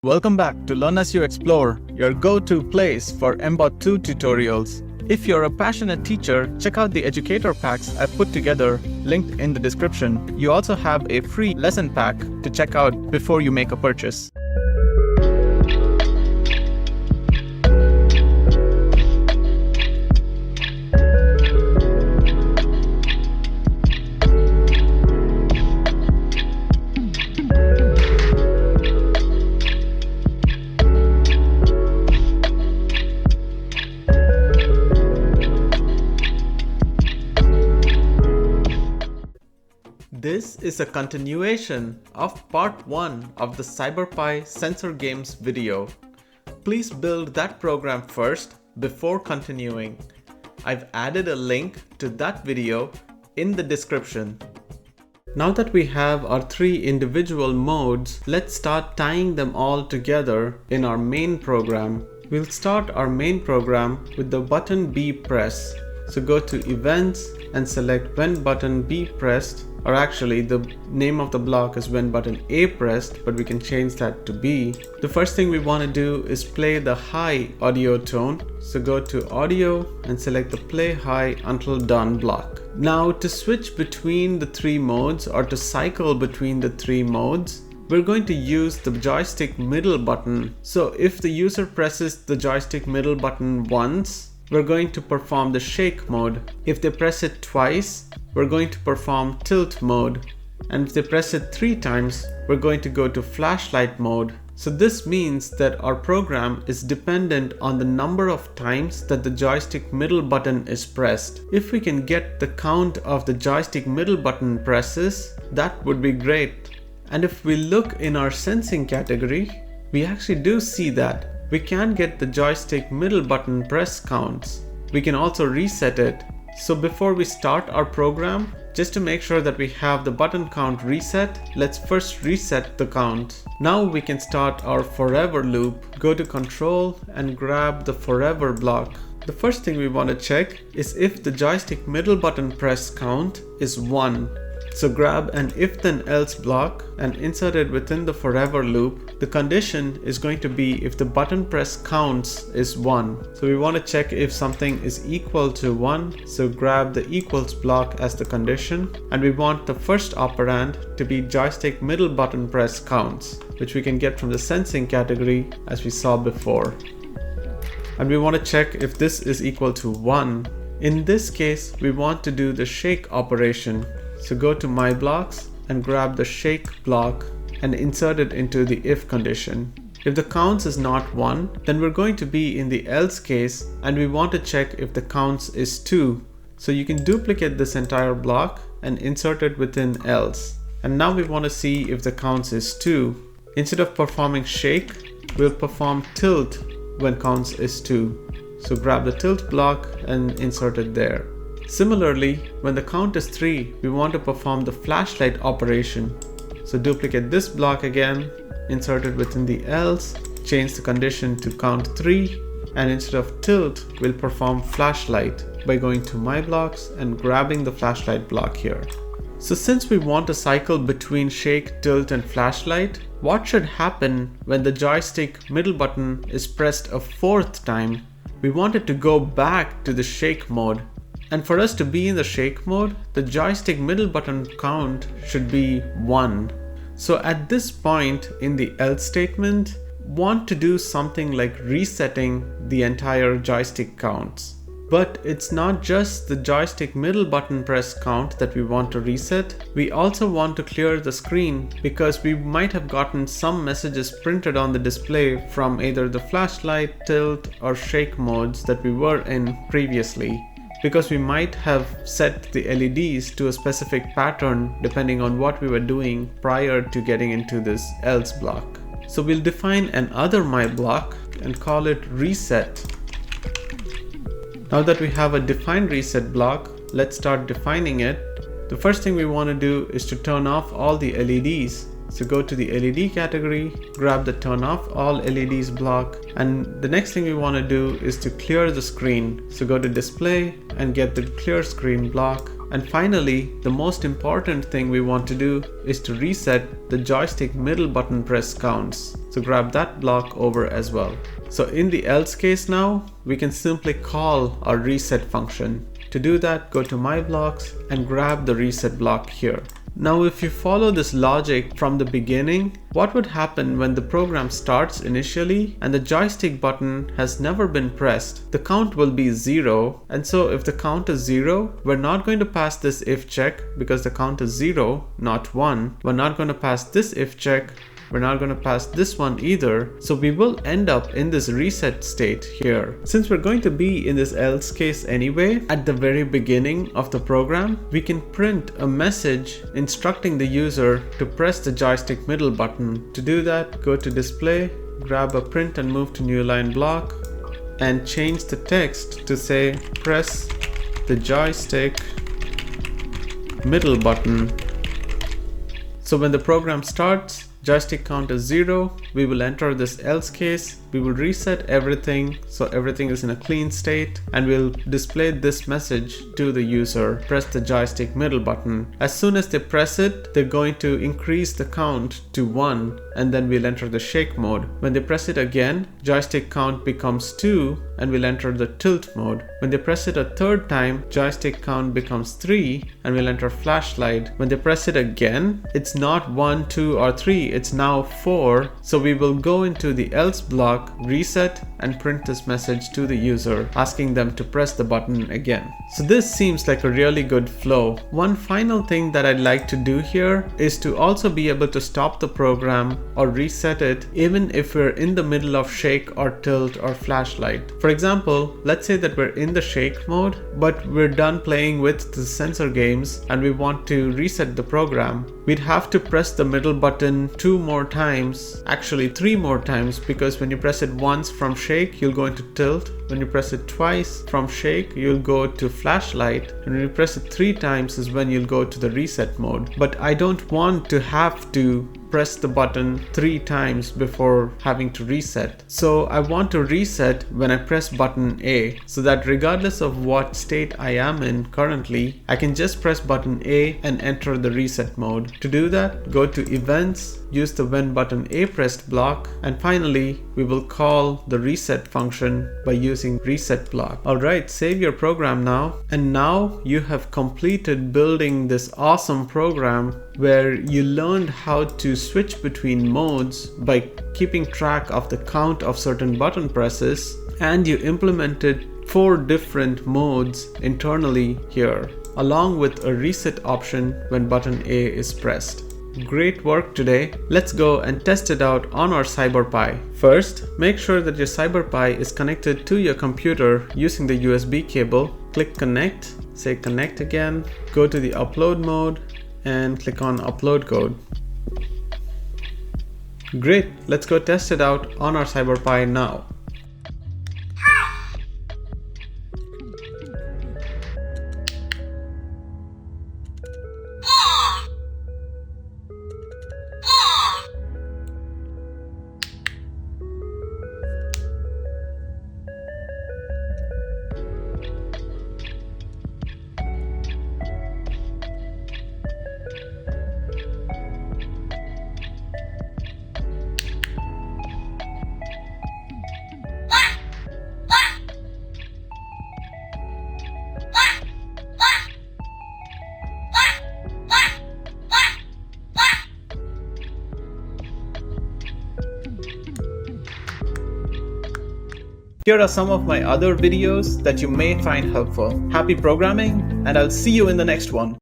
Welcome back to Learn As You Explore, your go-to place for MBOT 2 tutorials. If you're a passionate teacher, check out the educator packs I've put together, linked in the description. You also have a free lesson pack to check out before you make a purchase. This is a continuation of part 1 of the CyberPi Sensor Games video. Please build that program first before continuing. I've added a link to that video in the description. Now that we have our 3 individual modes, let's start tying them all together in our main program. We'll start our main program with the button B press. So go to Events and select When Button B Pressed, or actually the name of the block is When Button A Pressed, but we can change that to B. The first thing we want to do is play the high audio tone. So go to Audio and select the Play High Until Done block. Now to switch between the 3 modes, or to cycle between the 3 modes, we're going to use the joystick middle button. So if the user presses the joystick middle button once, we're going to perform the shake mode. If they press it twice, we're going to perform tilt mode. And if they press it 3 times, we're going to go to flashlight mode. So this means that our program is dependent on the number of times that the joystick middle button is pressed. If we can get the count of the joystick middle button presses, that would be great. And if we look in our sensing category, we actually do see that. We can get the joystick middle button press counts. We can also reset it. So before we start our program, just to make sure that we have the button count reset, let's first reset the count. Now we can start our forever loop. Go to Control and grab the forever block. The first thing we want to check is if the joystick middle button press count is 1. So grab an if then else block and insert it within the forever loop. The condition is going to be if the button press counts is 1. So we want to check if something is equal to 1. So grab the equals block as the condition, and we want the first operand to be joystick middle button press counts, which we can get from the sensing category as we saw before. And we want to check if this is equal to 1. In this case, we want to do the shake operation. So go to My Blocks and grab the shake block and insert it into the if condition. If the counts is not 1, then we're going to be in the else case, and we want to check if the counts is 2. So you can duplicate this entire block and insert it within else. And now we want to see if the counts is 2. Instead of performing shake, we'll perform tilt when counts is 2. So grab the tilt block and insert it there. Similarly, when the count is 3, we want to perform the flashlight operation. So duplicate this block again, insert it within the else, change the condition to count 3, and instead of tilt, we'll perform flashlight by going to My Blocks and grabbing the flashlight block here. So since we want to cycle between shake, tilt, and flashlight, what should happen when the joystick middle button is pressed a 4th time? We want it to go back to the shake mode. And for us to be in the shake mode, the joystick middle button count should be 1. So at this point in the else statement, want to do something like resetting the entire joystick counts. But it's not just the joystick middle button press count that we want to reset. We also want to clear the screen because we might have gotten some messages printed on the display from either the flashlight, tilt, or shake modes that we were in previously, because we might have set the LEDs to a specific pattern depending on what we were doing prior to getting into this else block. So we'll define another My block and call it reset. Now that we have a defined reset block, let's start defining it. The first thing we want to do is to turn off all the LEDs. So go to the LED category, grab the turn off all LEDs block, and the next thing we want to do is to clear the screen. So go to display and get the clear screen block And finally, the most important thing we want to do is to reset the joystick middle button press counts. So grab that block over as well. So in the else case now, we can simply call our reset function. To do that, go to my blocks and grab the reset block here. Now if you follow this logic from the beginning, what would happen when the program starts initially and the joystick button has never been pressed? The count will be 0, and so if the count is 0, we're not going to pass this if check because the count is 0, not 1. We're not going to pass this if check. We're not going to pass this one either, so we will end up in this reset state here. Since we're going to be in this else case anyway, at the very beginning of the program, we can print a message instructing the user to press the joystick middle button. To do that, go to display, grab a print and move to new line block, and change the text to say press the joystick middle button. So when the program starts, joystick count is 0, we will enter this else case, we will reset everything so everything is in a clean state, and we'll display this message to the user, press the joystick middle button. As soon as they press it, they're going to increase the count to 1, and then we'll enter the shake mode. When they press it again, joystick count becomes 2, and we'll enter the tilt mode. When they press it a third time, joystick count becomes 3, and we'll enter flashlight. When they press it again, it's not 1, 2 or 3, it's now 4, so we will go into the else block, reset, and print this message to the user asking them to press the button again. So this seems like a really good flow. One final thing that I'd like to do here is to also be able to stop the program or reset it even if we're in the middle of shake or tilt or flashlight. For example, let's say that we're in the shake mode, but we're done playing with the sensor games and we want to reset the program. We'd have to press the middle button 2 more times, actually 3 more times, because when you press it once from shake, you'll go into tilt. When you press it twice from shake, you'll go to flashlight. And when you press it 3 times is when you'll go to the reset mode. But I don't want to have to press the button 3 times before having to reset. So I want to reset when I press button A, so that regardless of what state I am in currently, I can just press button A and enter the reset mode. To do that, go to events, use the when button A pressed block, and finally we will call the reset function by using reset block. Alright, save your program now, and now you have completed building this awesome program where you learned how to switch between modes by keeping track of the count of certain button presses, and you implemented 4 different modes internally here, along with a reset option when button A is pressed. Great work today. Let's go and test it out on our CyberPi. First, make sure that your CyberPi is connected to your computer using the USB cable. Click connect, say connect again, go to the upload mode and click on upload code. Great, let's go test it out on our CyberPi now. Here are some of my other videos that you may find helpful. Happy programming, and I'll see you in the next one.